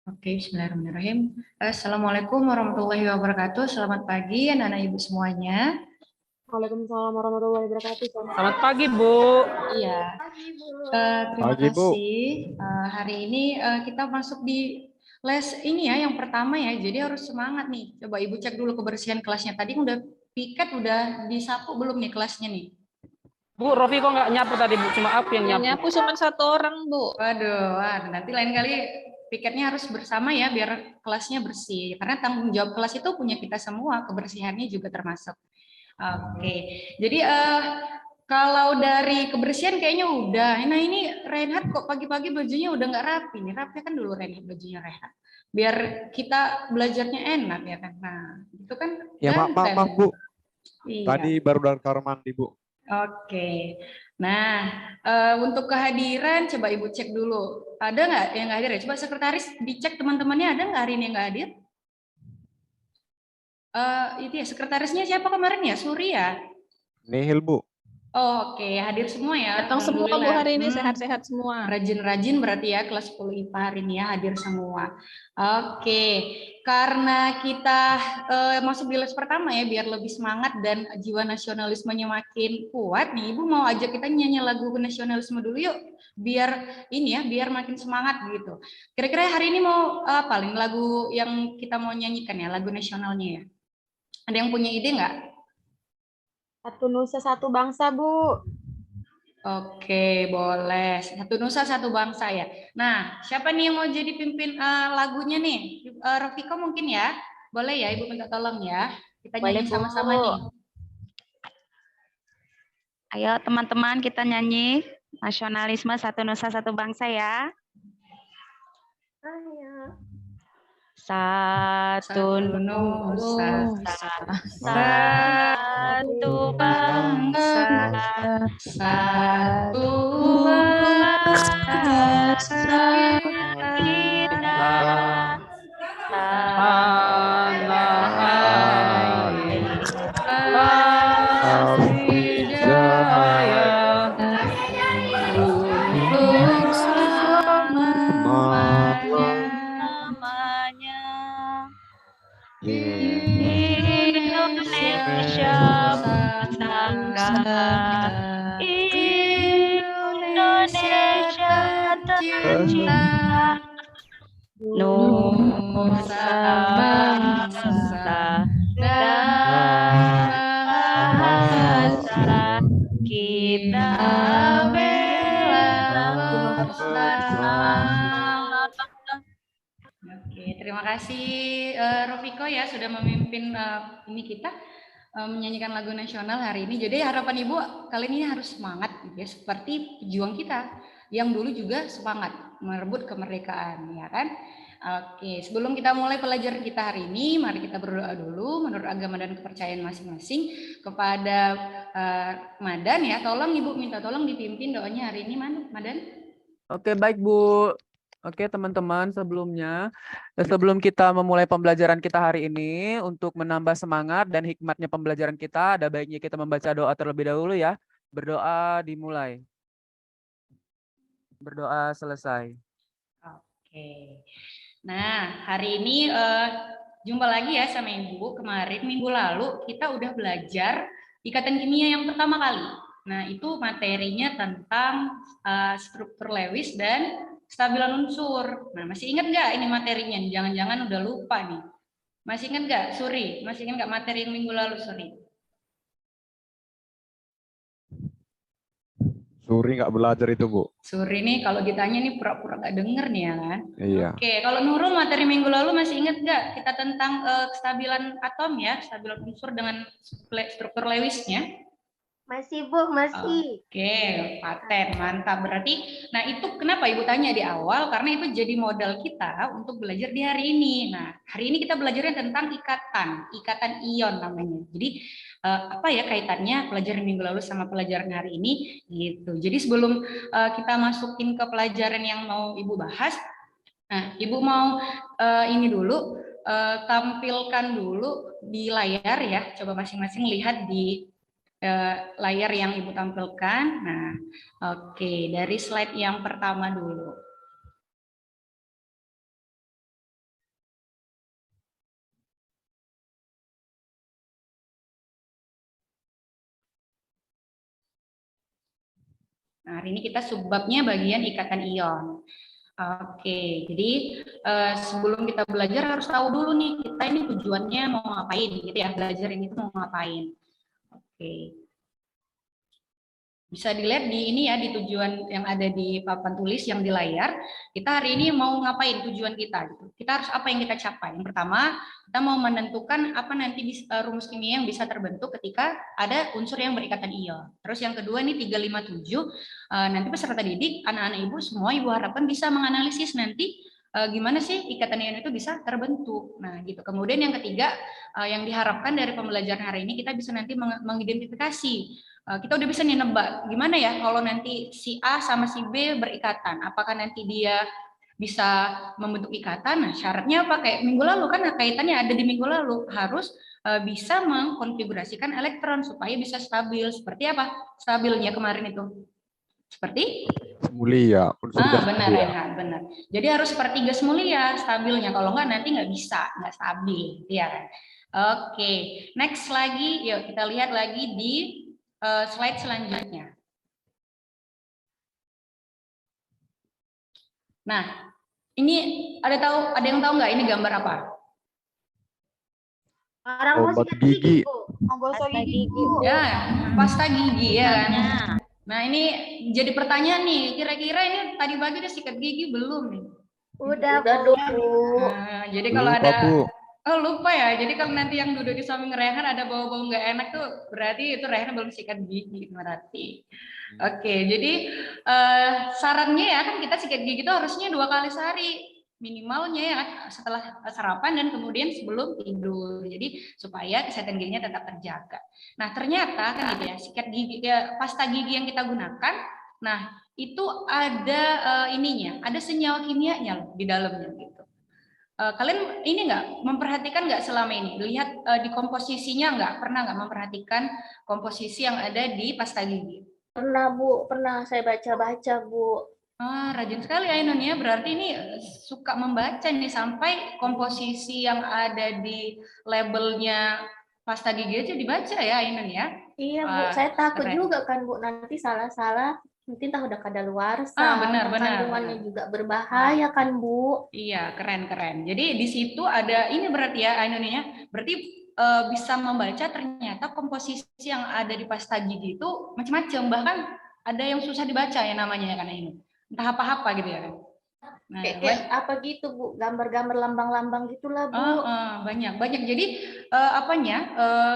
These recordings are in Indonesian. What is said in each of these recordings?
Oke, bismillahirrahmanirrahim. Assalamualaikum warahmatullahi wabarakatuh. Selamat pagi anak-anak ibu semuanya. Waalaikumsalam warahmatullahi wabarakatuh. Selamat pagi, Bu. Iya, terima Pagi, Bu. kasih. Hari ini kita masuk di les ini ya, yang pertama ya. Jadi harus semangat nih. Coba ibu cek dulu kebersihan kelasnya. Tadi udah piket, udah disapu belum nih kelasnya nih? Bu, Rofi kok nggak nyapu tadi, Bu? Cuma aku yang Yang nyapu. nyapu cuma satu orang, Bu. Waduh, nanti lain kali piketnya harus bersama ya, biar kelasnya bersih. Karena tanggung jawab kelas itu punya kita semua, kebersihannya juga termasuk. Oke, jadi kalau dari kebersihan kayaknya udah. Nah ini Reinhard kok pagi-pagi bajunya udah nggak rapi nih. Rapi kan dulu Reinhard bajunya Reinhard. Biar kita belajarnya enak ya kan. Nah itu kan Ya, maaf, ganteng. Bu. Iya. Tadi baru dari kamar mandi, Bu. Oke. Nah untuk kehadiran coba ibu cek dulu. Ada nggak yang nggak hadir ya? Coba sekretaris dicek teman-temannya ada nggak hari ini yang nggak hadir? Itu ya sekretarisnya siapa kemarin ya? Surya. Nihil, Bu. Oh, oke, hadir semua ya. Datang semua, Bu, Alhamdulillah. hari ini sehat-sehat semua. Rajin-rajin berarti ya kelas 10 IPA hari ini ya hadir semua. Oke, karena kita masuk di les pertama ya biar lebih semangat dan jiwa nasionalismenya makin kuat nih. Ibu mau ajak kita nyanyi lagu nasionalisme dulu yuk. Biar ini ya, biar makin semangat gitu. Kira-kira hari ini mau paling lagu yang kita mau nyanyikan ya, lagu nasionalnya ya. Ada yang punya ide nggak? Satu nusa satu bangsa, Bu. Oke, boleh. Satu nusa, satu bangsa ya. Nah, siapa nih yang mau jadi pimpin lagunya nih? Rafiko mungkin ya? Boleh ya, Ibu minta tolong ya. Kita Boleh, nyanyi Bu. sama-sama nih. Ayo teman-teman kita nyanyi nasionalisme satu nusa satu bangsa ya. Ayo. Satu nusa, satu bangsa, satu bangsa kita tanah air Kasih jaya untuk namanya Indonesia bangga, Indonesia tercinta, nusa bangsa dan bahasa kita bela bersama. Oke, terima kasih Rofiko ya sudah memimpin ini kita menyanyikan lagu nasional hari ini. Jadi harapan Ibu kali ini harus semangat ya seperti pejuang kita yang dulu juga semangat merebut kemerdekaan ya kan. Oke, sebelum kita mulai pelajaran kita hari ini, mari kita berdoa dulu menurut agama dan kepercayaan masing-masing kepada Madan ya. Tolong Ibu minta tolong dipimpin doanya hari ini Madan. Oke, baik, Bu. Oke, teman-teman, sebelum kita memulai pembelajaran kita hari ini, untuk menambah semangat dan hikmatnya pembelajaran kita, ada baiknya kita membaca doa terlebih dahulu ya. Berdoa dimulai. Berdoa selesai. Oke. Nah, hari ini jumpa lagi ya sama Ibu. Kemarin minggu lalu kita udah belajar ikatan kimia yang pertama kali. Nah, itu materinya tentang struktur Lewis dan stabilan unsur. Nah, masih ingat nggak ini materinya? Jangan-jangan udah lupa nih. Masih ingat nggak, Suri? Masih ingat nggak materi yang minggu lalu, Suri? Suri nggak belajar itu, Bu. Suri nih kalau ditanya nih pura-pura nggak denger nih ya kan? Iya. Oke, kalau Nurul materi minggu lalu masih ingat nggak kita tentang kestabilan atom ya, stabilan unsur dengan struktur Lewisnya? Masih, Bu, masih. Oke, paten, mantap. Berarti, nah itu kenapa Ibu tanya di awal? Karena itu jadi modal kita untuk belajar di hari ini. Nah, hari ini kita belajarnya tentang ikatan ion namanya. Jadi, apa ya kaitannya pelajaran minggu lalu sama pelajaran hari ini? Gitu. Jadi sebelum kita masukin ke pelajaran yang mau Ibu bahas, nah Ibu mau ini dulu, tampilkan dulu di layar ya. Coba masing-masing lihat di layar yang Ibu tampilkan. Nah, oke, dari slide yang pertama dulu. Nah, hari ini kita subbabnya bagian ikatan ion. Oke, jadi sebelum kita belajar harus tahu dulu nih kita ini tujuannya mau ngapain gitu ya, belajar ini tuh mau ngapain. Oke. Bisa dilihat di ini ya, di tujuan yang ada di papan tulis yang di layar. Kita hari ini mau ngapain tujuan kita gitu. Kita harus apa yang kita capai? Yang pertama, kita mau menentukan apa nanti rumus kimia yang bisa terbentuk ketika ada unsur yang berikatan ion. Terus yang kedua ini 357, nanti peserta didik, anak-anak ibu semua ibu harapkan bisa menganalisis nanti gimana sih ikatan ion itu bisa terbentuk. Nah, gitu. Kemudian yang ketiga, yang diharapkan dari pembelajaran hari ini kita bisa nanti mengidentifikasi. Kita udah bisa nih nebak gimana ya kalau nanti si A sama si B berikatan, apakah nanti dia bisa membentuk ikatan? Nah, syaratnya apa? Kayak minggu lalu kan kaitannya ada di minggu lalu, harus bisa mengkonfigurasikan elektron supaya bisa stabil. Seperti apa stabilnya kemarin itu? Seperti Mulia. benar ya, benar. Jadi harus seperti gas mulia stabilnya, kalau enggak nanti nggak bisa, nggak stabil, ya kan? Oke, next lagi, yuk kita lihat lagi di slide selanjutnya. Nah, ini ada yang tahu nggak ini gambar apa? Obat gigi. Menggosok gigi, Bu. Ya, pasta gigi ya kan. Nah, ini jadi pertanyaan nih, kira-kira ini tadi pagi udah sikat gigi belum nih? Udah dong. Nah, jadi kalau Lupa, ada Bu. Oh lupa ya, jadi kalau nanti yang duduk di samping Rehan ada bau-bau nggak enak tuh berarti itu Rehan belum sikat gigi berarti. Oke, jadi sarannya ya kan kita sikat gigi itu harusnya 2 kali sehari minimalnya ya kan, setelah sarapan dan kemudian sebelum tidur. Jadi supaya kesehatan giginya tetap terjaga. Nah ternyata kan gitu ya sikat gigi pasta gigi yang kita gunakan, nah itu ada ininya, ada senyawa kimianya loh di dalamnya gitu. Kalian ini nggak memperhatikan nggak selama ini lihat di komposisinya pernah nggak memperhatikan komposisi yang ada di pasta gigi? Pernah Bu, pernah saya baca-baca Bu. Rajin sekali Ainun ya, berarti ini suka membaca nih sampai komposisi yang ada di labelnya pasta gigi aja dibaca ya Ainun ya? Iya Bu, saya takut keren. juga kan Bu nanti salah-salah. Nanti tahu udah kadaluarsa, benar. kandungannya juga berbahaya kan Bu. Iya, keren. Jadi di situ ada ini berarti ya Ainun ya, berarti bisa membaca ternyata komposisi yang ada di pasta gigi itu macam-macam, bahkan ada yang susah dibaca ya namanya ya kan ini. Entah apa-apa gitu ya kan. Nah, Kayak apa gitu Bu, gambar-gambar lambang-lambang gitulah Bu. banyak. Jadi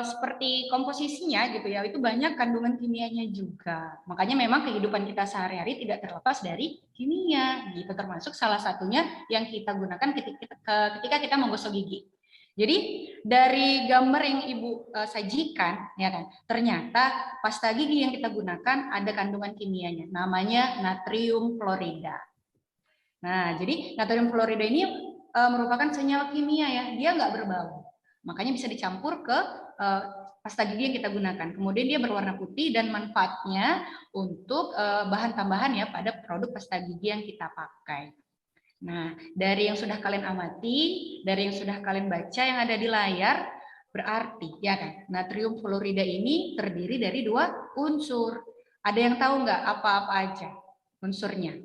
seperti komposisinya gitu ya, itu banyak kandungan kimianya juga. Makanya memang kehidupan kita sehari-hari tidak terlepas dari kimia gitu, termasuk salah satunya yang kita gunakan ketika kita menggosok gigi. Jadi dari gambar yang Ibu sajikan ya kan, ternyata pasta gigi yang kita gunakan ada kandungan kimianya, namanya natrium klorida. Nah, jadi natrium klorida ini merupakan senyawa kimia ya, dia nggak berbau. Makanya bisa dicampur ke pasta gigi yang kita gunakan. Kemudian dia berwarna putih dan manfaatnya untuk bahan tambahan ya pada produk pasta gigi yang kita pakai. Nah, dari yang sudah kalian amati, dari yang sudah kalian baca yang ada di layar, berarti ya kan, natrium klorida ini terdiri dari 2 unsur. Ada yang tahu nggak apa-apa aja unsurnya?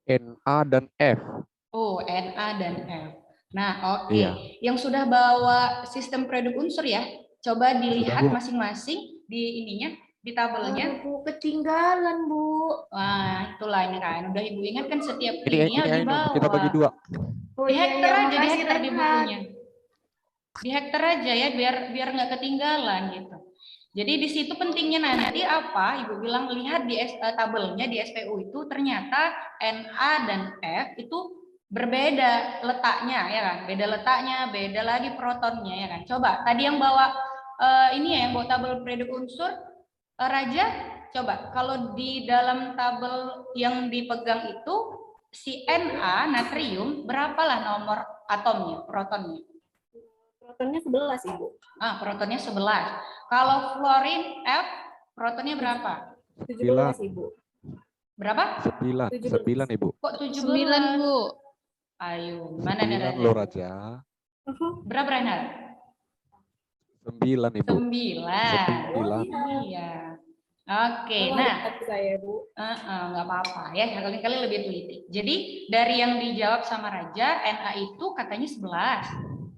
Na dan F. Oh, Na dan F. Nah, oke. Iya. Yang sudah bawa sistem produk unsur ya, coba dilihat Bu. masing-masing di ininya, di tabelnya. Aduh, Bu, ketinggalan Bu. Wah, itulah ini kan. Udah Ibu ingatkan setiap Ini kimia di bawah. kita bagi 2. Oh, Di iya, hektar iya, aja, di makasih, hektar di Renhat. bukunya. Di hektar aja ya, biar nggak ketinggalan gitu. Jadi di situ pentingnya nanti apa? Ibu bilang lihat di tabelnya di SPU itu ternyata Na dan F itu berbeda letaknya ya kan, beda letaknya, beda lagi protonnya ya kan. Coba tadi yang bawa ini ya, yang bawa tabel produk unsur Raja, coba kalau di dalam tabel yang dipegang itu si Na natrium berapalah nomor atomnya, protonnya? Protonnya 11 Ibu. Protonnya 11. Kalau fluorin F, protonnya berapa? 17 Ibu. Berapa? 9 Ibu. Kok 17? 9 Bu. Ayo, mana nih 9 Raja? loh Raja. Berapa Renal? 9 Ibu. 9. 9. Iya. Oke, Oh, nah ada saya, Bu. nggak apa-apa ya, kali-kali lebih teliti. Jadi dari yang dijawab sama Raja, Na itu katanya 11,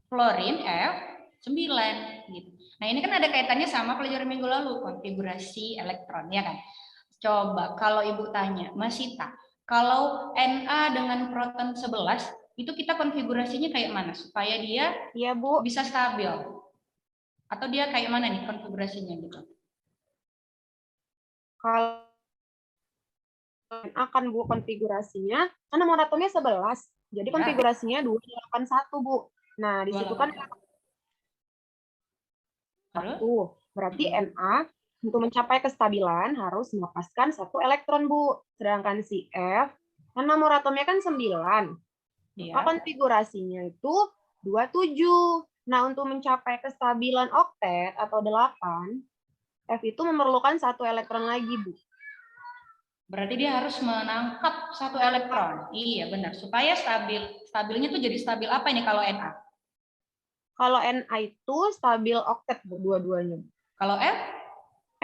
fluorin F 9 gitu. Nah, ini kan ada kaitannya sama pelajaran minggu lalu, konfigurasi elektron ya kan. Coba kalau Ibu tanya, Mas Sita, kalau Na dengan proton 11 itu kita konfigurasinya kayak mana supaya dia Iya, Bu. bisa stabil? Atau dia kayak mana nih konfigurasinya gitu? Kalau akan Bu konfigurasinya, kan nomor atomnya 11. Jadi Ya. konfigurasinya 281, Bu. Nah, di situ kan 1. Berarti Na untuk mencapai kestabilan harus melepaskan 1 elektron, Bu. Sedangkan si F, kan nomor atomnya kan 9. Iya. Maka konfigurasinya itu 27. Nah, untuk mencapai kestabilan oktet atau 8, F itu memerlukan 1 elektron lagi, Bu. Berarti dia harus menangkap 1 elektron. Iya, benar. Supaya stabil. Stabilnya tuh jadi stabil apa ini kalau Na? Kalau Na itu stabil oktet, Bu, dua-duanya. Kalau F?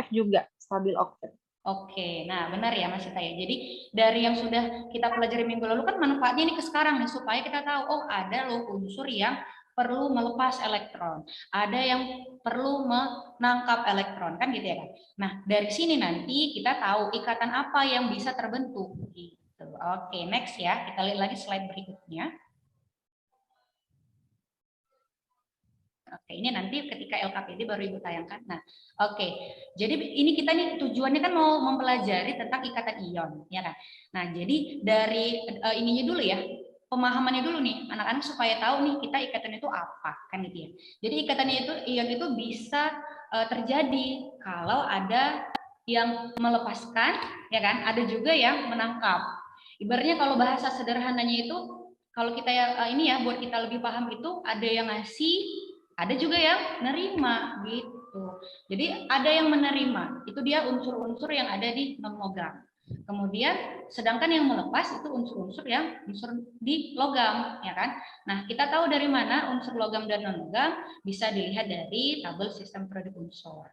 F juga stabil oktet. Oke, nah benar ya Mas Sita ya. Jadi dari yang sudah kita pelajari minggu lalu kan manfaatnya ini ke sekarang nih supaya kita tahu oh ada loh unsur yang perlu melepas elektron, ada yang perlu menangkap elektron kan gitu ya kan. Nah dari sini nanti kita tahu ikatan apa yang bisa terbentuk gitu. Oke, next ya kita lihat lagi slide berikutnya. Oke, ini nanti ketika LKPD baru Ibu tayangkan. Nah, oke. Jadi ini kita nih tujuannya kan mau mempelajari tentang ikatan ion, ya kan? Nah, jadi dari ininya dulu ya, pemahamannya dulu nih, anak-anak supaya tahu nih kita ikatan itu apa, kan gitu ya. Jadi ikatannya itu ion itu bisa terjadi kalau ada yang melepaskan, ya kan? Ada juga yang menangkap. Ibaratnya kalau bahasa sederhananya itu, kalau kita ini ya, buat kita lebih paham itu ada yang ngasih, ada juga yang nerima gitu. Jadi ada yang menerima, itu dia unsur-unsur yang ada di non-logam. Kemudian sedangkan yang melepas itu unsur-unsur yang unsur di logam, ya kan? Nah, kita tahu dari mana unsur logam dan non-logam bisa dilihat dari tabel sistem periode unsur.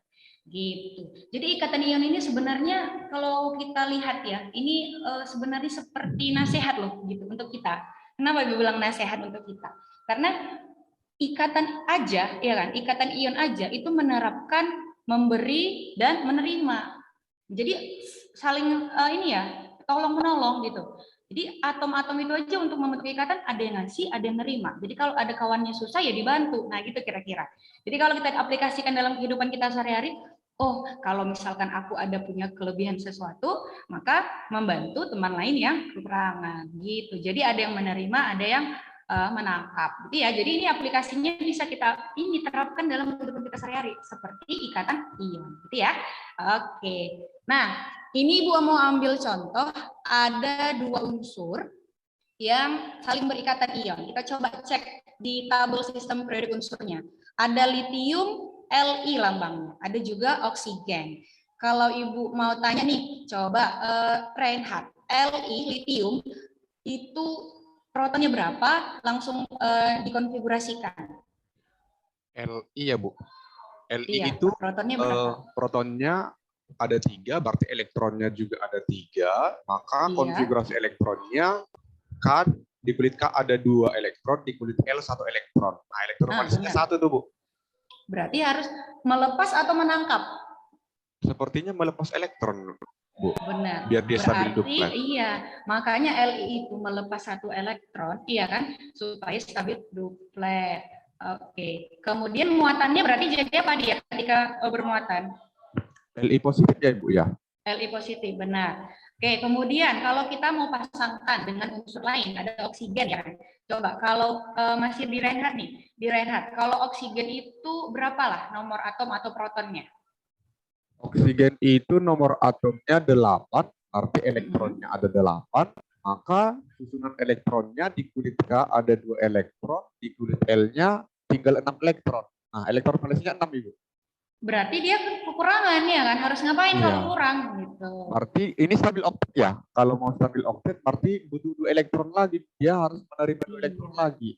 Gitu. Jadi ikatan ion ini sebenarnya kalau kita lihat ya, ini sebenarnya seperti nasihat loh gitu untuk kita. Kenapa Ibu bilang nasihat untuk kita? Karena ikatan aja, ya kan? Ikatan ion aja itu menerapkan memberi dan menerima. Jadi saling ini ya, tolong menolong gitu. Jadi atom-atom itu aja untuk membentuk ikatan ada yang ngasih, ada yang nerima. Jadi kalau ada kawannya susah ya dibantu. Nah gitu kira-kira. Jadi kalau kita aplikasikan dalam kehidupan kita sehari-hari, oh kalau misalkan aku ada punya kelebihan sesuatu, maka membantu teman lain yang kekurangan gitu. Jadi ada yang menerima, ada yang menangkap, gitu ya. Jadi ini aplikasinya bisa kita ini terapkan dalam kehidupan kita sehari-hari seperti ikatan ion, gitu ya. Oke. Nah, ini Ibu mau ambil contoh ada 2 unsur yang saling berikatan ion. Kita coba cek di tabel sistem periodik unsurnya. Ada litium Li lambangnya, ada juga oksigen. Kalau Ibu mau tanya nih, coba Reinhard, Li litium itu protonnya berapa, langsung dikonfigurasikan. Li ya, Bu. Li Iya, itu protonnya berapa? protonnya ada 3, berarti elektronnya juga ada 3, maka Iya. konfigurasi elektronnya kan di kulit K ada 2 elektron, di kulit L 1 elektron. Nah, elektron manisnya 1 tuh, Bu. Berarti harus melepas atau menangkap? Sepertinya melepas elektron, Bu. Benar. Biar dia stabil Berarti duplet. iya, makanya Li itu melepas 1 elektron, iya kan, supaya stabil duplet. Oke. Kemudian muatannya berarti jadi apa dia ketika bermuatan? Li positif ya, Bu ya. Li positif, benar. Oke, kemudian kalau kita mau pasangkan dengan unsur lain, ada oksigen ya. Coba kalau masih di Reinhard nih, di Reinhard, kalau oksigen itu berapalah nomor atom atau protonnya? Oksigen itu nomor atomnya 8, arti elektronnya ada 8, maka susunan elektronnya di kulit K ada 2 elektron, di kulit L-nya tinggal 6 elektron. Nah, elektron manisnya 6, Ibu. Berarti dia kekurangan ya kan, harus ngapain Iya. kalau kurang gitu. Berarti ini stabil oktet ya. Kalau mau stabil oktet berarti butuh 2 elektron lagi. Dia harus menerima 2 elektron lagi.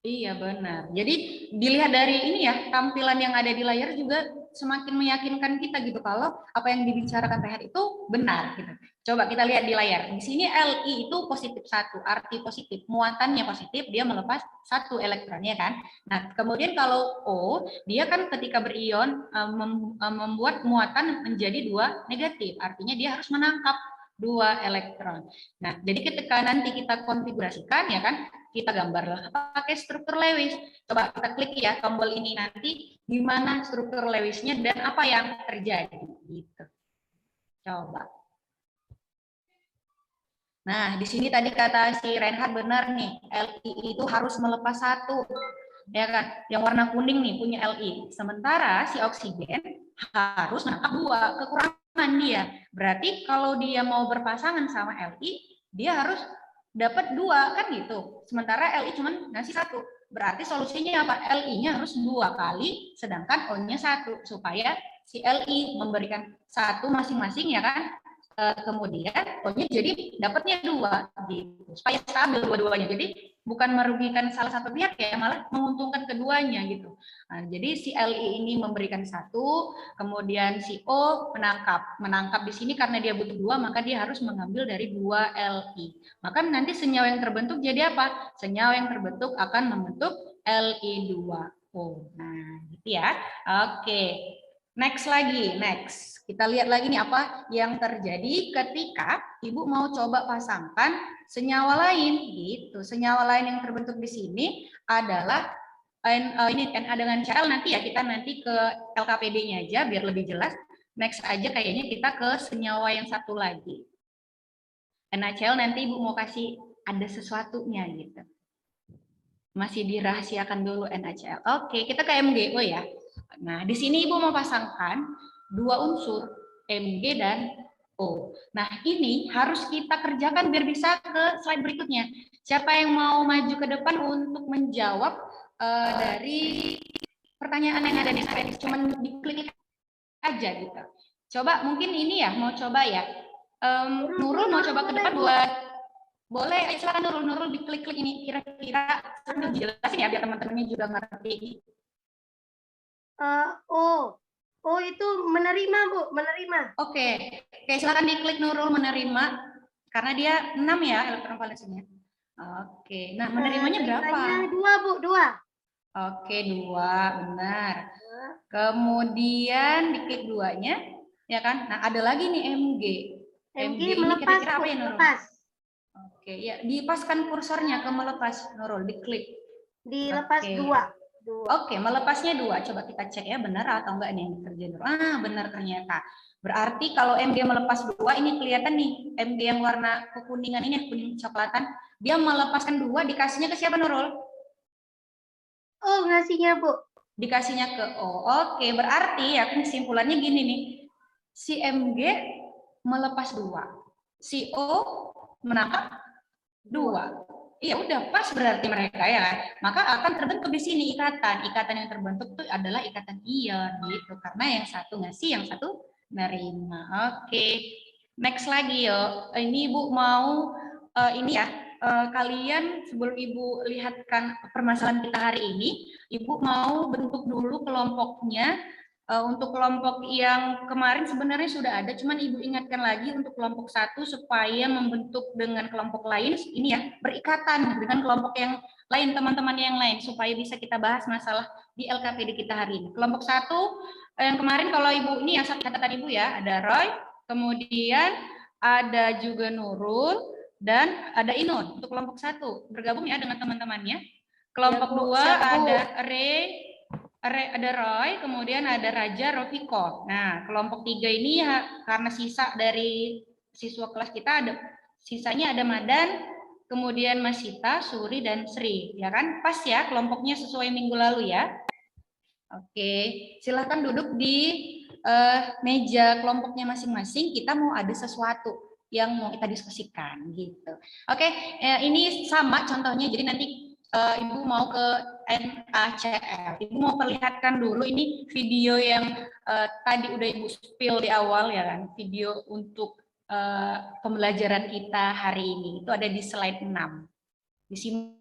Iya benar. Jadi dilihat dari ini ya, tampilan yang ada di layar juga semakin meyakinkan kita gitu kalau apa yang dibicarakan Rehat itu benar gitu. Coba kita lihat di layar. Di sini Li itu positif 1, arti positif, muatannya positif, dia melepas 1 elektronnya kan. Nah, kemudian kalau O, dia kan ketika berion membuat muatan menjadi 2 negatif, artinya dia harus menangkap 2 elektron. Nah, jadi ketika nanti kita konfigurasikan ya kan, kita gambarlah pakai struktur Lewis. Coba kita klik ya tombol ini nanti gimana struktur Lewisnya dan apa yang terjadi gitu. Coba. Nah, di sini tadi kata si Reinhard benar nih, Li itu harus melepas 1. Ya kan? Yang warna kuning nih punya Li. Sementara si oksigen harus nangkap 2, kekurangan dia. Berarti kalau dia mau berpasangan sama Li, dia harus dapat 2 kan gitu. Sementara Li cuma ngasih 1. Berarti solusinya apa? Li-nya harus 2 kali, sedangkan O-nya 1 supaya si Li memberikan 1 masing-masing ya kan. Kemudian O-nya jadi dapatnya 2 gitu. Supaya stabil dua-duanya. Jadi bukan merugikan salah satu pihak ya, malah menguntungkan keduanya gitu. Nah, jadi si Li ini memberikan 1, kemudian si O menangkap di sini karena dia butuh 2, maka dia harus mengambil dari 2 Li. Maka nanti senyawa yang terbentuk jadi apa? Senyawa yang terbentuk akan membentuk Li2O. Nah, gitu ya. Oke. Next lagi, next. Kita lihat lagi nih apa yang terjadi ketika Ibu mau coba pasangkan senyawa lain gitu. Senyawa lain yang terbentuk di sini adalah ini Na dengan Cl nanti ya, kita nanti ke LKPD-nya aja biar lebih jelas. Next aja kayaknya kita ke senyawa yang satu lagi. NaCl nanti Ibu mau kasih ada sesuatunya gitu. Masih dirahasiakan dulu NaCl. Oke, kita ke MgO ya. Nah, di sini Ibu mau pasangkan 2 unsur, Mg dan O. Nah, ini harus kita kerjakan biar bisa ke slide berikutnya. Siapa yang mau maju ke depan untuk menjawab dari pertanyaan yang ada di slide? Cuman diklik aja gitu. Coba mungkin ini ya, mau coba ya. Nurul mau coba ke depan buat boleh, silakan Nurul diklik-klik ini kira-kira sambil jelasin ya biar teman-temannya juga ngerti. Oh itu menerima Bu, menerima. Oke, silakan diklik Nurul menerima karena dia 6 ya elektron valensinya. Oke, nah menerimanya berapa? 2 Bu, 2. Oke, 2, benar. Kemudian diklik 2-nya, ya kan? Nah ada lagi nih Mg. Mg ini melepas kira-kira apa ya Nurul? Melepas. Oke, ya dipaskan kursornya ke melepas Nurul, diklik. Dilepas Oke. 2. Oke, melepasnya 2. Coba kita cek ya benar atau enggak nih yang dikerjain. Benar ternyata. Berarti kalau Mg melepas 2 ini kelihatan nih Mg yang warna kekuningan ini, kuning coklatan, dia melepaskan 2 dikasihnya ke siapa Nurul? Oh, ngasihnya Bu. Dikasihnya ke O. Oke, berarti ya kesimpulannya gini nih. Si Mg melepas 2. Si O menangkap 2. Iya udah pas berarti mereka ya kan. Maka akan terbentuk di sini ikatan. Ikatan yang terbentuk itu adalah ikatan ion gitu. Karena yang satu ngasih, yang satu nerima. Oke. Next lagi yuk. Ini Ibu mau ini ya. Kalian sebelum Ibu lihatkan permasalahan kita hari ini, Ibu mau bentuk dulu kelompoknya. Untuk kelompok yang kemarin sebenarnya sudah ada, cuman Ibu ingatkan lagi untuk kelompok 1 supaya membentuk dengan kelompok lain, ini ya, berikatan dengan kelompok yang lain, teman-teman yang lain, supaya bisa kita bahas masalah di LKPD kita hari ini. Kelompok 1, yang kemarin kalau Ibu, ini yang catatan Ibu ya, ada Roy, kemudian ada juga Nurul, dan ada Inun untuk kelompok 1. Bergabung ya dengan teman-temannya. Kelompok 2 ada ada Roy, kemudian ada Raja, Rofiko. Nah, kelompok 3 ini karena sisa dari siswa kelas kita ada sisanya ada Madan, kemudian Masita, Suri dan Sri, ya kan? Pas ya kelompoknya sesuai minggu lalu ya. Oke, silahkan duduk di meja kelompoknya masing-masing. Kita mau ada sesuatu yang mau kita diskusikan gitu. Oke, ini sama contohnya. Jadi nanti Ibu mau ke NaCl. Ibu mau perlihatkan dulu ini video yang tadi udah Ibu spill di awal ya kan, video untuk pembelajaran kita hari ini. Itu ada di slide 6. Di sini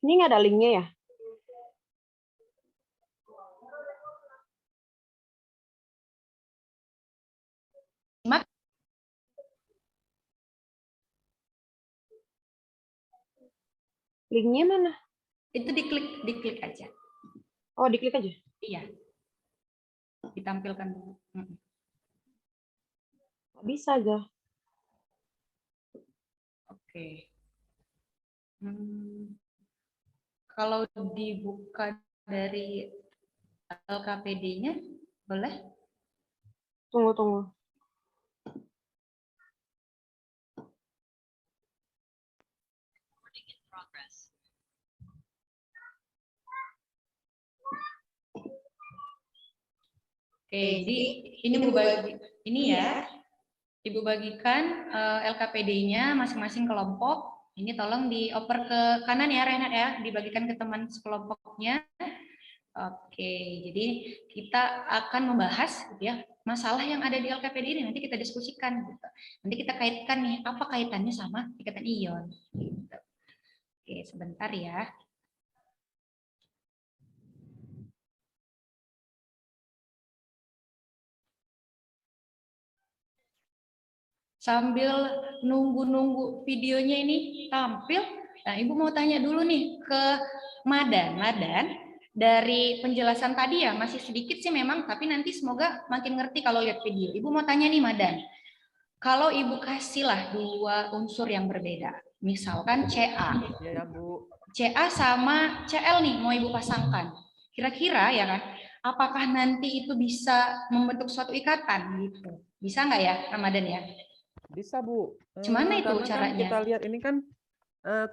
Ini nggak ada linknya ya? Mak, Linknya mana? itu diklik aja. Oh, diklik aja. Iya. Ditampilkan dulu. Nggak bisa aja. Oke. Kalau dibuka dari LKPD-nya, boleh? Tunggu. Oke, jadi ini ini ya, Ibu bagikan LKPD-nya masing-masing kelompok. Ini tolong dioper ke kanan ya, Renat ya, dibagikan ke teman sekelompoknya. Oke, jadi kita akan membahas gitu ya masalah yang ada di LKPD ini, nanti kita diskusikan gitu. Nanti kita kaitkan nih apa kaitannya sama ikatan ion gitu. Oke, sebentar ya. Sambil nunggu-nunggu videonya ini tampil, nah Ibu mau tanya dulu nih ke Madan. Madan, dari penjelasan tadi ya masih sedikit sih memang, tapi nanti semoga makin ngerti kalau lihat video. Ibu mau tanya nih Madan, kalau Ibu kasihlah dua unsur yang berbeda, misalkan CA. Ya, Bu. CA sama CL nih mau Ibu pasangkan. Kira-kira ya kan, apakah nanti itu bisa membentuk suatu ikatan gitu? Bisa nggak ya Ramadan ya? Bisa, Bu. Gimana itu Karena kan caranya? kita lihat ini kan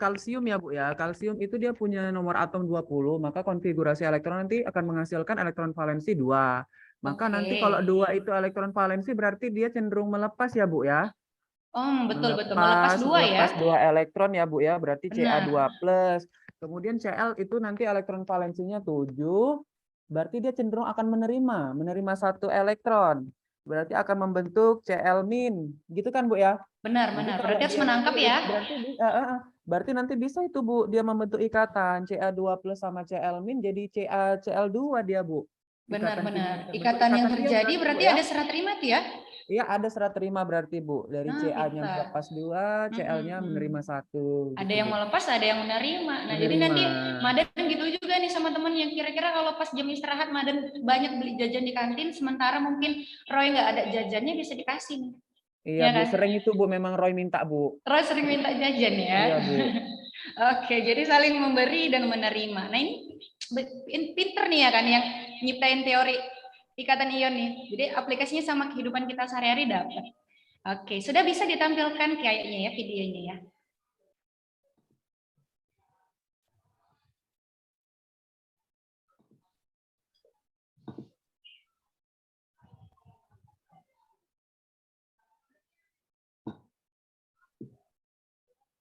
kalsium ya, Bu ya. Kalsium itu dia punya nomor atom 20, maka konfigurasi elektron nanti akan menghasilkan elektron valensi 2. Maka nanti kalau 2 itu elektron valensi berarti dia cenderung melepas ya, Bu ya. Oh, betul-betul. Melepas dua ya? Melepas 2 elektron ya, Bu ya. Berarti Benar. Ca2+. Kemudian Cl itu nanti elektron valensinya 7. Berarti dia cenderung akan menerima 1 elektron. Berarti akan membentuk Cl-. Gitu kan, Bu ya? Benar. Jadi kalau Berarti harus dia menangkap nanti, ya? berarti nanti bisa itu, Bu, dia membentuk ikatan Ca2+ sama Cl- jadi Cl2 dia, Bu. Benar. terbentuk Ikatan yang ion terjadi Bu, berarti ya. ada serat terima tuh ya? Iya, ada serat terima berarti, Bu. Dari Nah, Ca-nya bisa. melepas 2, Cl-nya menerima 1. Ada gitu, yang Bu. melepas, ada yang menerima. Nah, jadi Menerima. nanti Madan gitu juga nih sama temen yang kira-kira kalau pas jam istirahat Madan banyak beli jajan di kantin, sementara mungkin Roy nggak ada jajannya bisa dikasih nih. Iya, Ya Bu. kan? Sering itu, Bu. Memang Roy minta, Bu. Roy sering minta jajan ya? Iya, Bu. Oke, jadi saling memberi dan menerima. Nah, ini pinter nih ya kan yang nyiptain teori ikatan ion nih. Jadi aplikasinya sama kehidupan kita sehari-hari dapat. Oke, sudah bisa ditampilkan kayaknya ya videonya ya.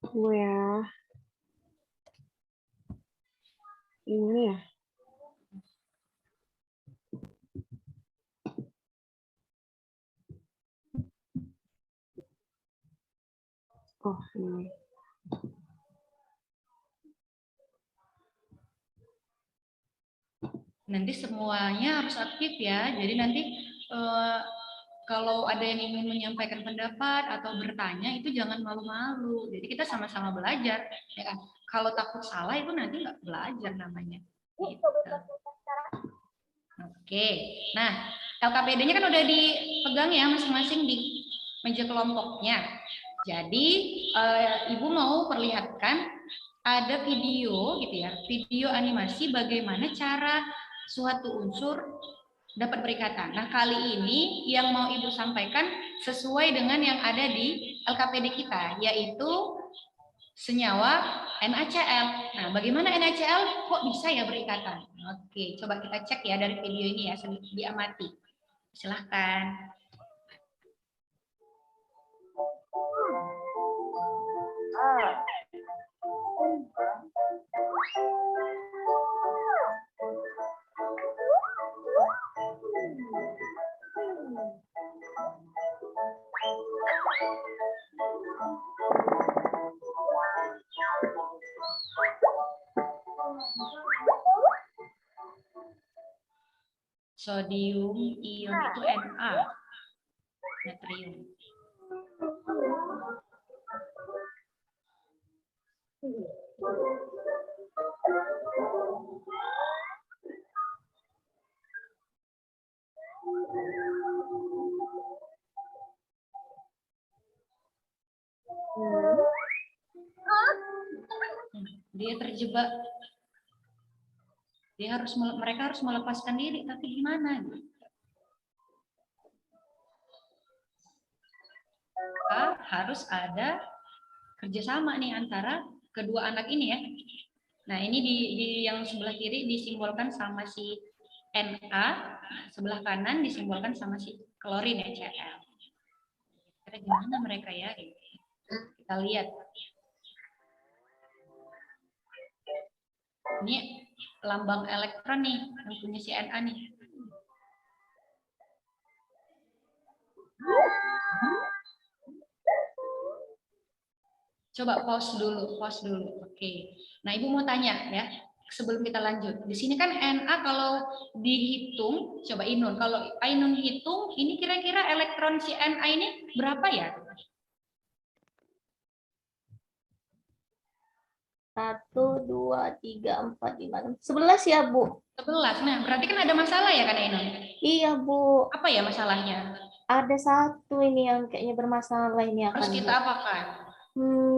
Tunggu ya. Ini ya. Oh, ini. Nanti semuanya harus aktif ya. Jadi nanti kalau ada yang ingin menyampaikan pendapat atau bertanya itu jangan malu-malu. Jadi kita sama-sama belajar. Ya kan? Kalau takut salah itu nanti nggak belajar namanya. Gitu. Oke. Nah, LKPD-nya kan udah dipegang ya masing-masing di meja kelompoknya. Jadi Ibu mau perlihatkan ada video gitu ya, video animasi bagaimana cara suatu unsur dapat berikatan. Nah, kali ini yang mau Ibu sampaikan sesuai dengan yang ada di LKPD kita, yaitu senyawa NaCl. Nah, bagaimana NaCl kok bisa ya berikatan? Oke, coba kita cek ya dari video ini ya, diamati. Silahkan. Sodium ion itu Na, natrium. Dia terjebak. Mereka harus melepaskan diri, tapi gimana? Harus ada kerjasama nih antara kedua anak ini ya. Nah ini di yang sebelah kiri disimbolkan sama si Na, sebelah kanan disimbolkan sama si klorin ya Cl. Kira gimana mereka ya? Kita lihat. Ini lambang elektron nih yang punya si Na nih. Coba pause dulu. Oke. Nah, Ibu mau tanya ya, sebelum kita lanjut. Di sini kan Na kalau dihitung, coba Ainun. Kalau Ainun hitung, ini kira-kira elektron si Na ini berapa ya? 1, 2, 3, 4, 5, 6, 11 ya, Bu? 11. Nah, berarti kan ada masalah ya kan Ainun? Iya, Bu. Apa ya masalahnya? Ada satu ini yang kayaknya bermasalah ini akan, Harus kita apakan?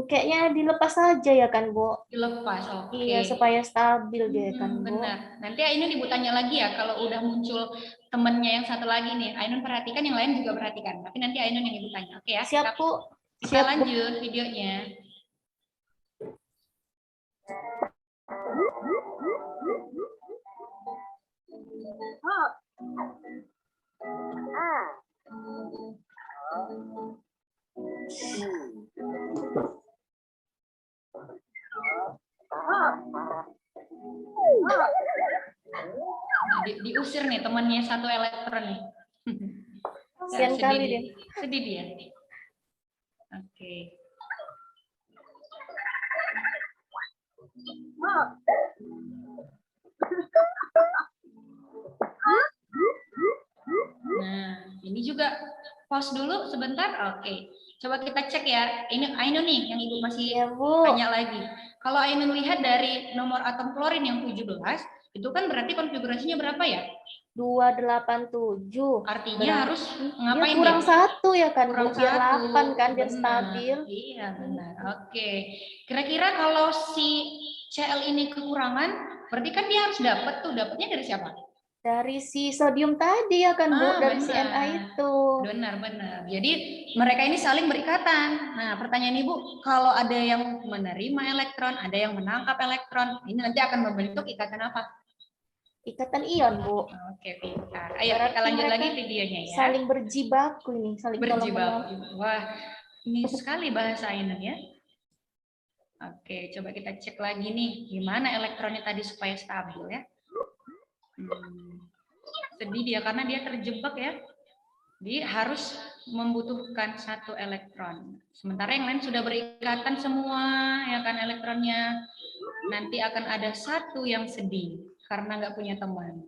kayaknya dilepas saja ya kan, Bu? Dilepas, oke. Iya, supaya stabil dia kan, Bu. Benar. Nanti Ainun Ibu tanya lagi ya, kalau udah muncul temennya yang satu lagi nih. Ainun perhatikan, yang lain juga perhatikan. Tapi nanti Ainun yang Ibu tanya, oke ya? Siap, Bu. Kita lanjut videonya. Diusir nih temannya satu elektron nih. Kasian kali dia. Sedih dia. Oke. Nah, ini juga pause dulu sebentar. Oke. Coba kita cek ya. Ini Ainun nih yang Ibu masih Iya, Bu. tanya lagi. Kalau Ainun lihat dari nomor atom klorin yang 17, itu kan berarti konfigurasinya berapa ya? 287. Artinya harus ngapain dia kurang dia? satu ya kan, Kurang Bu? Biar 8 kan, biar benar. stabil. Iya, benar. Oke. Kira-kira kalau si Cl ini kekurangan, berarti kan dia harus dapat tuh. Dapatnya dari siapa? Dari si sodium tadi ya kan, Bu? Dari si Benar. Na itu. Benar-benar. Jadi mereka ini saling berikatan. Nah, pertanyaan Ibu, kalau ada yang menerima elektron, ada yang menangkap elektron, ini nanti akan membentuk ikatan apa? Ikatan ion, Bu. Oke, pintar. Ayo Berarti kita lanjut mereka lagi videonya ya. saling berjibaku ini, saling tolong-menolong. Berjibaku. Wah, ini sekali bahasa Ainun ya. Oke, coba kita cek lagi nih, gimana elektronnya tadi supaya stabil ya. Sedih dia karena dia terjebak ya. Dia harus membutuhkan satu elektron. Sementara yang lain sudah berikatan semua ya kan elektronnya. Nanti akan ada satu yang sedih karena nggak punya teman.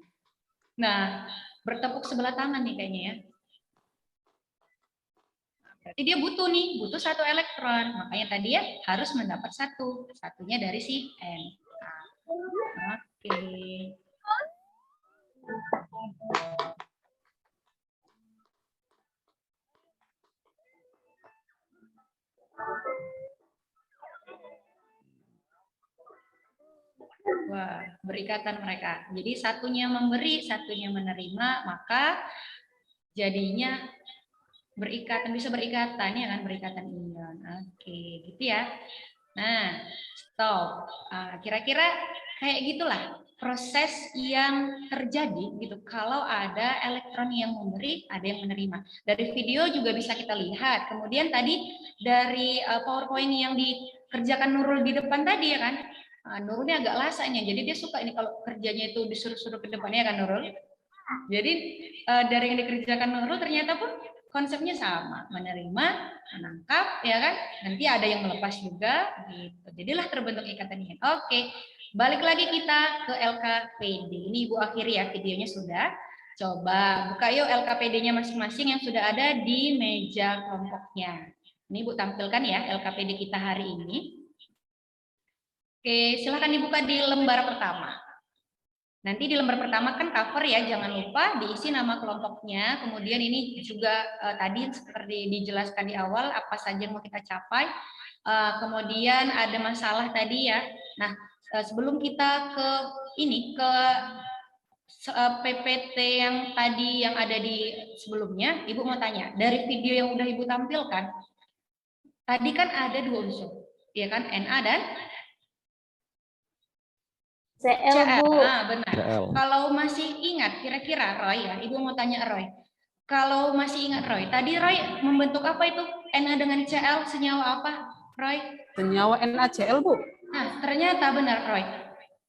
Nah, bertepuk sebelah tangan nih kayaknya ya. Berarti dia butuh satu elektron. Makanya tadi ya harus mendapat satunya dari si N. Oke. Wah, berikatan mereka. Jadi satunya memberi, satunya menerima, maka jadinya berikatan, bisa berikatan ya kan, berikatan ion. Oke, gitu ya. Nah, stop. Kira-kira kayak gitulah proses yang terjadi gitu kalau ada elektron yang memberi, ada yang menerima. Dari video juga bisa kita lihat. Kemudian tadi dari PowerPoint yang dikerjakan Nurul di depan tadi ya kan, Nurulnya agak lasanya, jadi dia suka ini kalau kerjanya itu disuruh-suruh ke depannya kan Nurul. Jadi dari yang dikerjakan Nurul ternyata pun konsepnya sama, menerima, menangkap, ya kan? Nanti ada yang melepas juga, gitu. Jadilah terbentuk ikatan ion. Oke, balik lagi kita ke LKPD. Ini Ibu akhiri ya, videonya sudah. Coba buka yuk LKPD-nya masing-masing yang sudah ada di meja kelompoknya. Ini Ibu tampilkan ya LKPD kita hari ini. Oke, silahkan dibuka di lembar pertama. Nanti di lembar pertama kan cover ya, jangan lupa diisi nama kelompoknya. Kemudian ini juga tadi seperti dijelaskan di awal apa saja yang mau kita capai. Kemudian ada masalah tadi ya. Nah, sebelum kita ke ini ke PPT yang tadi yang ada di sebelumnya, Ibu mau tanya dari video yang udah Ibu tampilkan. Tadi kan ada 2 unsur, ya kan, Na dan CL, Bu. benar. CL. Kalau masih ingat, kira-kira Roy ya, Ibu mau tanya Roy. Kalau masih ingat Roy, tadi Roy membentuk apa itu? Na dengan Cl senyawa apa, Roy? Senyawa NaCl, Bu. Nah, ternyata benar Roy.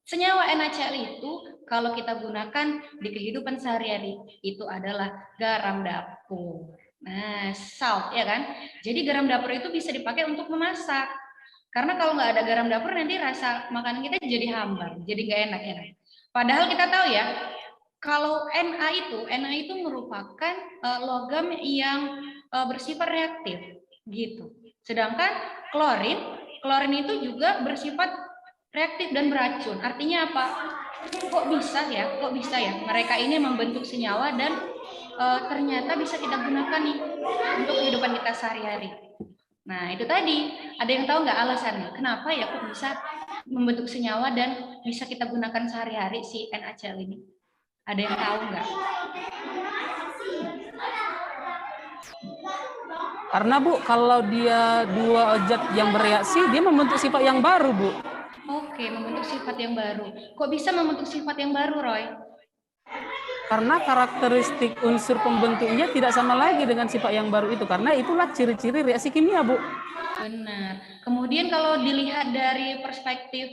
Senyawa NaCl itu kalau kita gunakan di kehidupan sehari-hari itu adalah garam dapur. Nah, salt ya kan? Jadi garam dapur itu bisa dipakai untuk memasak. Karena kalau nggak ada garam dapur nanti rasa makanan kita jadi hambar, jadi nggak enak ya. Padahal kita tahu ya, kalau Na itu merupakan logam yang bersifat reaktif, gitu. Sedangkan klorin itu juga bersifat reaktif dan beracun. Artinya apa? Kok bisa ya? Mereka ini membentuk senyawa dan ternyata bisa kita gunakan nih untuk kehidupan kita sehari-hari. Nah, itu tadi. Ada yang tahu nggak alasannya? Kenapa ya kok bisa membentuk senyawa dan bisa kita gunakan sehari-hari si NaCl ini? Ada yang tahu nggak? Karena Bu, kalau dia 2 zat yang bereaksi, dia membentuk sifat yang baru, Bu. Oke, membentuk sifat yang baru. Kok bisa membentuk sifat yang baru, Roy? Karena karakteristik unsur pembentuknya tidak sama lagi dengan sifat yang baru itu. Karena itulah ciri-ciri reaksi kimia, Bu. Benar. Kemudian kalau dilihat dari perspektif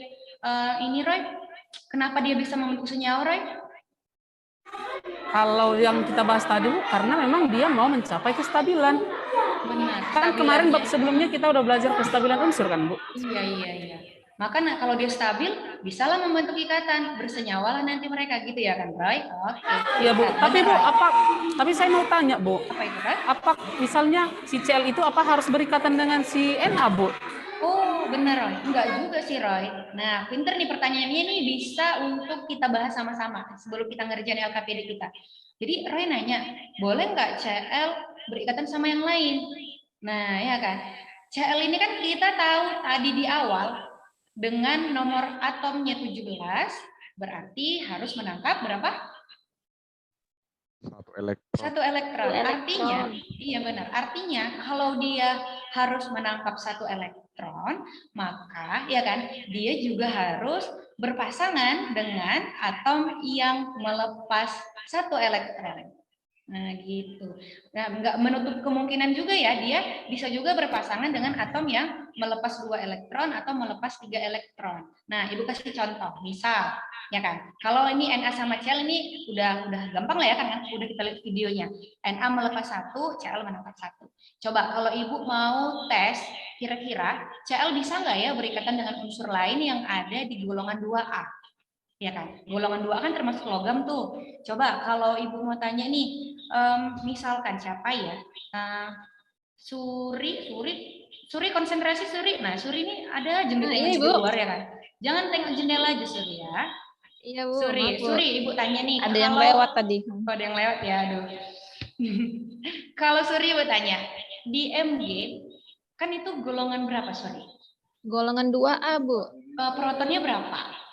ini, Roy, kenapa dia bisa membentuk senyawa, Roy? Kalau yang kita bahas tadi, Bu, karena memang dia mau mencapai kestabilan. Benar. Kan kemarin bab sebelumnya kita udah belajar kestabilan unsur kan, Bu? Iya. Maka kalau dia stabil, bisalah membentuk ikatan, bersenyawalah nanti mereka gitu ya kan, Roy? Oke. Iya, Bu. Tapi Bu, tapi saya mau tanya, Bu. Apa itu, kan? Apa misalnya si Cl itu apa harus berikatan dengan si Na, Bu? Oh, benar, Roy. Enggak juga sih, Roy. Nah, pinter nih pertanyaannya nih, bisa untuk kita bahas sama-sama sebelum kita ngerjain LKPD kita. Jadi, Roy nanya, boleh nggak Cl berikatan sama yang lain? Nah, ya kan. Cl ini kan kita tahu tadi di awal, dengan nomor atomnya 17, berarti harus menangkap berapa? 1 elektron. 1 elektron. Artinya, iya benar. Artinya kalau dia harus menangkap 1 elektron, maka ya kan dia juga harus berpasangan dengan atom yang melepas 1 elektron. Nah, gitu. Nah, nggak menutup kemungkinan juga ya, dia bisa juga berpasangan dengan atom yang melepas 2 elektron atau melepas 3 elektron. Nah, Ibu kasih contoh. Misal, ya kan, kalau ini Na sama Cl ini udah gampang lah ya kan, udah kita lihat videonya. Na melepas 1, Cl menangkap 1. Coba kalau Ibu mau tes, kira-kira Cl bisa nggak ya berikatan dengan unsur lain yang ada di golongan 2A? Ya kan, golongan 2 kan termasuk logam tuh. Coba kalau Ibu mau tanya nih, misalkan siapa ya, Suri konsentrasi Suri. Nah, Suri ini ada jendelanya di luar ya kan. Jangan tengok jendela aja Suri ya. Iya, Bu. Suri, Ibu tanya nih. Ada yang lewat tadi. Ada yang lewat ya, aduh. Kalau Suri Ibu tanya, di MG kan itu golongan berapa Suri? Golongan 2A, Bu. Protonnya berapa?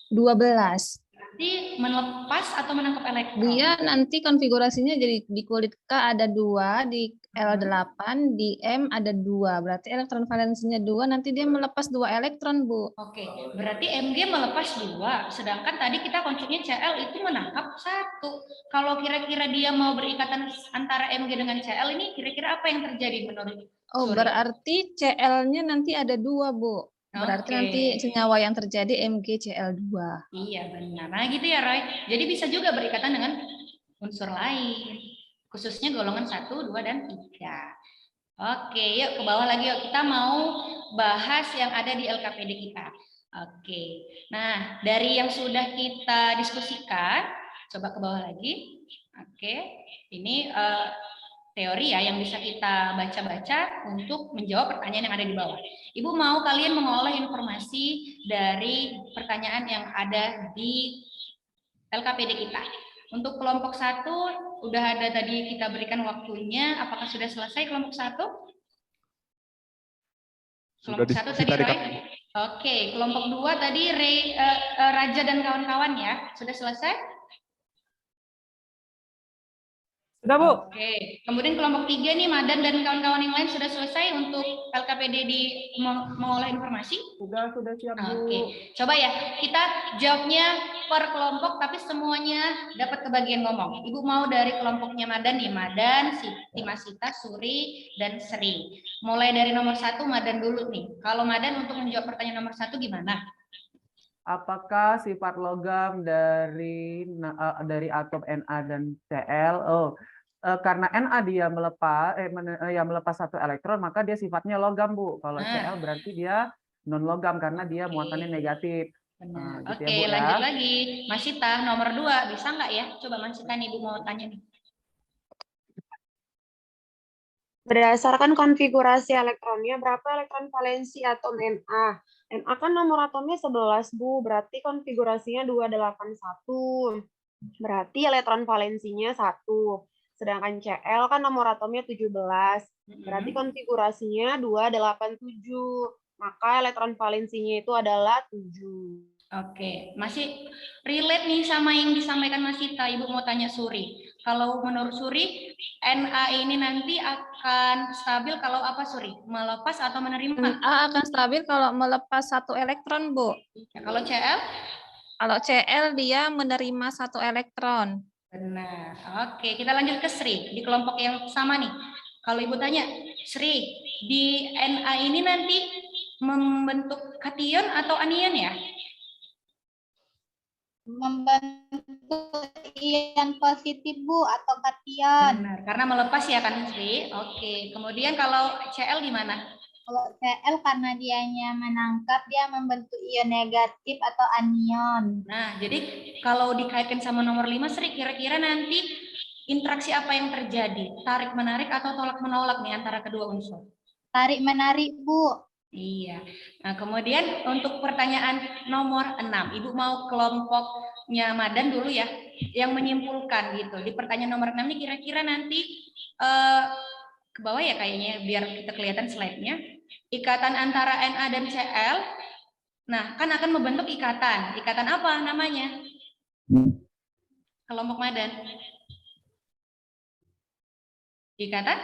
12. Berarti melepas atau menangkap elektron? Dia nanti konfigurasinya jadi di kulit K ada 2, di L8, di M ada 2. Berarti elektron valensinya 2, nanti dia melepas 2 elektron, Bu. Oke, berarti Mg melepas 2, sedangkan tadi kita konsepnya Cl itu menangkap 1. Kalau kira-kira dia mau berikatan antara Mg dengan Cl ini, kira-kira apa yang terjadi menurut Oh, Suri? berarti Cl-nya nanti ada 2, Bu. Berarti Oke. nanti senyawa yang terjadi MgCl2. Iya benar. Nah gitu ya Roy. Jadi bisa juga berikatan dengan unsur lain. khususnya golongan 1, 2, dan 3. Oke, yuk ke bawah lagi yuk. Kita mau bahas yang ada di LKPD kita. Oke, nah dari yang sudah kita diskusikan, coba ke bawah lagi. Oke, ini teori ya yang bisa kita baca-baca untuk menjawab pertanyaan yang ada di bawah. Ibu mau kalian mengolah informasi dari pertanyaan yang ada di LKPD kita. Untuk kelompok 1, udah ada tadi kita berikan waktunya. Apakah sudah selesai kelompok 1? Kelompok 1 tadi Roy? Oke, kelompok 2 tadi Raja dan kawan-kawan ya. Sudah selesai? Sudah, Bu. Oke, kemudian kelompok 3 nih Madan dan kawan-kawan yang lain sudah selesai untuk LKPD di mengolah informasi? Sudah siap, Bu. Oke, coba ya kita jawabnya per kelompok tapi semuanya dapat kebagian ngomong. Ibu mau dari kelompoknya Madan nih, Madan, Siti, Masita, Suri, dan Sri. Mulai dari nomor 1 Madan dulu nih. Kalau Madan untuk menjawab pertanyaan nomor 1 gimana? Apakah sifat logam dari atom Na dan Cl? Karena Na dia melepas satu elektron, maka dia sifatnya logam, Bu. Kalau Cl berarti dia non logam karena dia muatannya negatif. Benar. Gitu Oke, ya, Bu, lanjut ya. lagi. Masita nomor 2 bisa nggak ya? Coba Masita nih Ibu mau tanya nih. Berdasarkan konfigurasi elektronnya, berapa elektron valensi atom Na? Na kan nomor atomnya 11, Bu. Berarti konfigurasinya 281. Berarti elektron valensinya 1. Sedangkan Cl kan nomor atomnya 17. Berarti konfigurasinya 287. Maka elektron valensinya itu adalah 7. Oke, masih relate nih sama yang disampaikan Mas Sita. Ibu mau tanya Suri. Kalau menurut Suri, Na ini nanti akan stabil kalau apa Suri? Melepas atau menerima? Na akan stabil kalau melepas satu elektron, Bu. Kalau Cl? Kalau Cl dia menerima satu elektron. Benar. Oke, kita lanjut ke Sri. Di kelompok yang sama nih. Kalau Ibu tanya, Sri, di Na ini nanti membentuk kation atau anion ya? Membentuk ion positif, Bu, atau kation. Benar, karena melepas ya kan Sri. Oke, kemudian kalau Cl gimana? Kalau Cl karena dianya menangkap, dia membentuk ion negatif atau anion. Nah, jadi kalau dikaitkan sama nomor 5 Sri, kira-kira nanti interaksi apa yang terjadi? Tarik-menarik atau tolak-menolak nih antara kedua unsur? Tarik-menarik, Bu. Iya. Nah, kemudian untuk pertanyaan nomor 6, Ibu mau kelompoknya Madan dulu ya, yang menyimpulkan gitu. Di pertanyaan nomor 6 ini kira-kira nanti ke bawah ya kayaknya biar kita kelihatan slide-nya. Ikatan antara Na dan Cl, nah kan akan membentuk ikatan. Ikatan apa namanya? Kelompok Madan. Ikatan?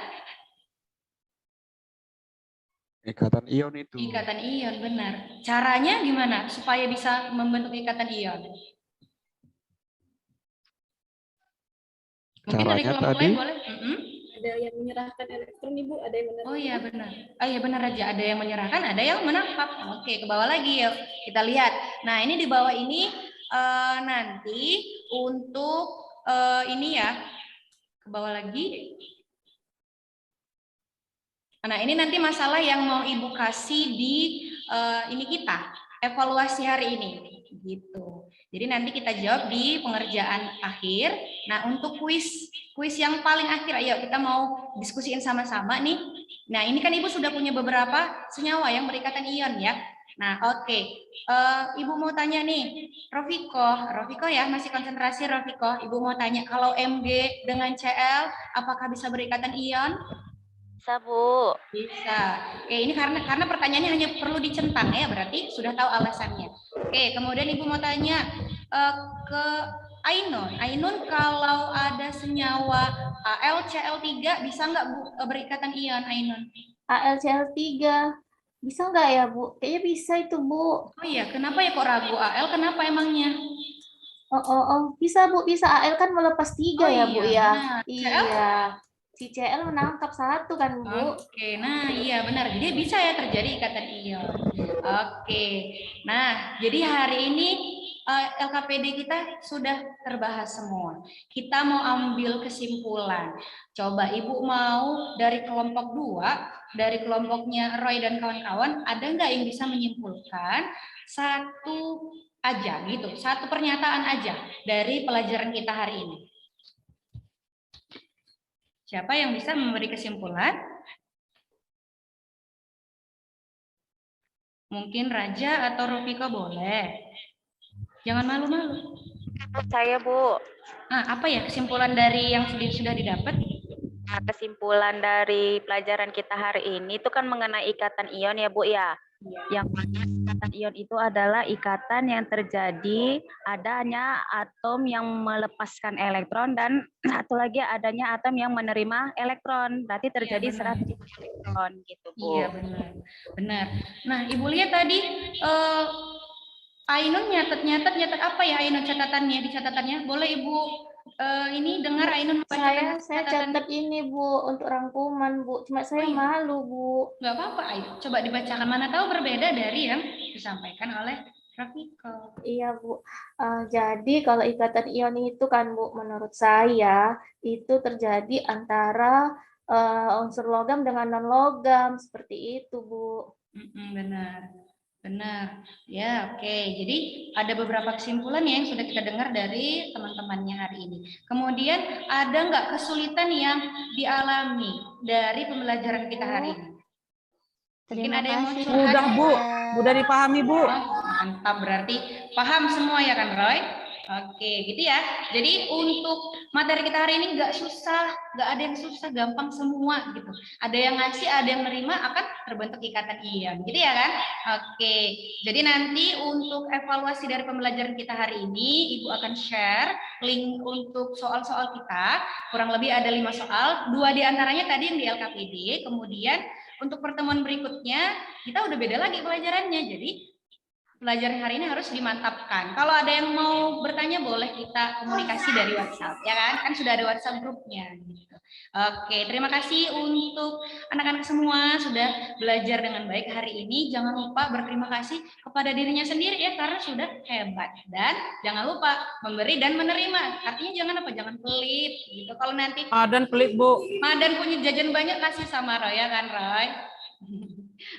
Ikatan ion itu. Ikatan ion, benar. Caranya gimana supaya bisa membentuk ikatan ion? Mungkin dari Caranya kelompok tadi lain boleh? Ada yang menyerahkan elektron, Ibu, ada yang menerima. Oh iya benar. Oh iya benar aja, ada yang menyerahkan, ada yang menangkap. Oke, ke bawah lagi ya. Kita lihat. Nah, ini di bawah ini nanti untuk ini ya. Ke bawah lagi. Nah, ini nanti masalah yang mau Ibu kasih di ini kita, evaluasi hari ini gitu. Jadi nanti kita jawab di pengerjaan akhir. Nah, untuk kuis yang paling akhir, ayo kita mau diskusiin sama-sama nih. Nah, ini kan Ibu sudah punya beberapa senyawa yang berikatan ion ya. Nah, oke. Ibu mau tanya nih, Rofiko ya, masih konsentrasi Rofiko. Ibu mau tanya, kalau Mg dengan Cl, apakah bisa berikatan ion? Bisa, Bu. Bisa. Oke, ini karena pertanyaannya hanya perlu dicentang ya, berarti sudah tahu alasannya. Oke, kemudian Ibu mau tanya ke Ainun. Ainun, kalau ada senyawa AlCl3 bisa nggak Bu berikatan ion Ainun? AlCl3 bisa nggak ya, Bu? Kayaknya bisa itu, Bu. Oh iya, kenapa ya kok ragu Al? Kenapa emangnya? Oh, bisa, Bu. Bisa. Al kan melepas 3 ya, Bu ya. Nah, Iya. Si Cl menangkap 1 kan, Bu? Oke, nah iya benar. Jadi bisa ya terjadi ikatan ion. Oke. Nah, jadi hari ini LKPD kita sudah terbahas semua. Kita mau ambil kesimpulan. Coba Ibu mau dari kelompok 2, dari kelompoknya Roy dan kawan-kawan, ada nggak yang bisa menyimpulkan satu aja gitu, satu pernyataan aja dari pelajaran kita hari ini? Siapa yang bisa memberi kesimpulan? Mungkin Raja atau Rofika boleh. Jangan malu-malu. Saya, Bu. Apa ya kesimpulan dari yang sudah didapat? Nah, kesimpulan dari pelajaran kita hari ini itu kan mengenai ikatan ion ya, Bu ya. Yang mana ikatan ion itu adalah ikatan yang terjadi adanya atom yang melepaskan elektron dan satu lagi adanya atom yang menerima elektron. Berarti terjadi benar. serabut elektron gitu, Bu. Iya, benar. Benar. Nah, Ibu lihat tadi Ainun nyatet apa ya Ainun catatannya di catatannya? Boleh Ibu ini dengar Ainun membacakan Saya catatan. catat ini Bu untuk rangkuman Bu. Cuma saya malu Bu. Nggak apa-apa, ayo coba dibacakan. Mana tahu berbeda dari yang disampaikan oleh Rafika. Iya Bu. Jadi kalau ikatan ion itu kan Bu, menurut saya itu terjadi antara unsur logam dengan non logam seperti itu Bu. Benar. Ya, oke. Jadi ada beberapa kesimpulan yang sudah kita dengar dari teman-temannya hari ini. Kemudian ada nggak kesulitan yang dialami dari pembelajaran kita hari ini? Mungkin ada yang mau curhat? Mudah Bu, mudah dipahami Bu. Mantap, berarti paham semua ya kan Roy? Oke, gitu ya. Jadi untuk materi kita hari ini nggak susah, nggak ada yang susah, gampang semua gitu. Ada yang ngasih, ada yang menerima, akan terbentuk ikatan ion, gitu ya kan? Oke, jadi nanti untuk evaluasi dari pembelajaran kita hari ini, Ibu akan share link untuk soal-soal kita. Kurang lebih ada 5 soal, 2 diantaranya tadi yang di LKPD, kemudian untuk pertemuan berikutnya kita udah beda lagi pelajarannya. Jadi pelajaran hari ini harus dimantapkan. Kalau ada yang mau bertanya boleh kita komunikasi dari WhatsApp, ya kan? Kan sudah ada WhatsApp grupnya. Gitu. Oke, terima kasih untuk anak-anak semua sudah belajar dengan baik hari ini. Jangan lupa berterima kasih kepada dirinya sendiri ya, karena sudah hebat. Dan jangan lupa memberi dan menerima. Artinya jangan apa? Jangan pelit. Gitu. Kalau nanti Madan pelit Bu. Madan punya jajan banyak kasih sama Roy, ya kan Roy?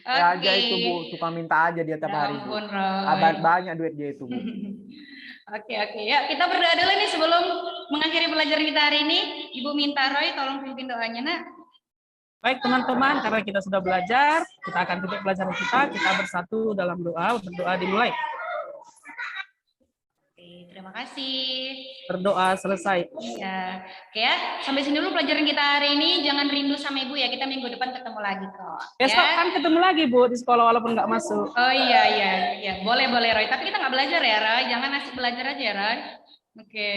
Ya aja itu Bu, suka minta aja dia tiap hari. Ampun, Roy. Banyak duit dia itu Bu. Oke, ya kita berdoa dulu nih sebelum mengakhiri pelajaran kita hari ini. Ibu minta Roy tolong pimpin doanya nak. Baik teman-teman, karena kita sudah belajar, kita akan tutup pelajaran kita bersatu dalam doa, berdoa dimulai. Oke, terima kasih. Berdoa selesai. Ya, oke ya. Sampai sini dulu pelajaran kita hari ini. Jangan rindu sama Ibu ya. Kita minggu depan ketemu lagi kok. Besok ya. kan ketemu lagi Bu di sekolah walaupun nggak masuk. Oh iya. Boleh Roy. Tapi kita nggak belajar ya Roy. Jangan asik belajar aja ya Roy. Oke.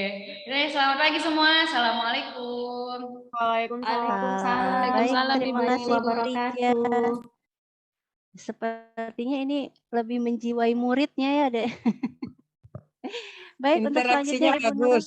Oke, selamat pagi semua. Assalamualaikum. Waalaikumsalam. Baik, terima kasih Bu Ria. wabarakatuh. Sepertinya ini lebih menjiwai muridnya ya, Dek. Baik, untuk selanjutnya Ibu Nurul.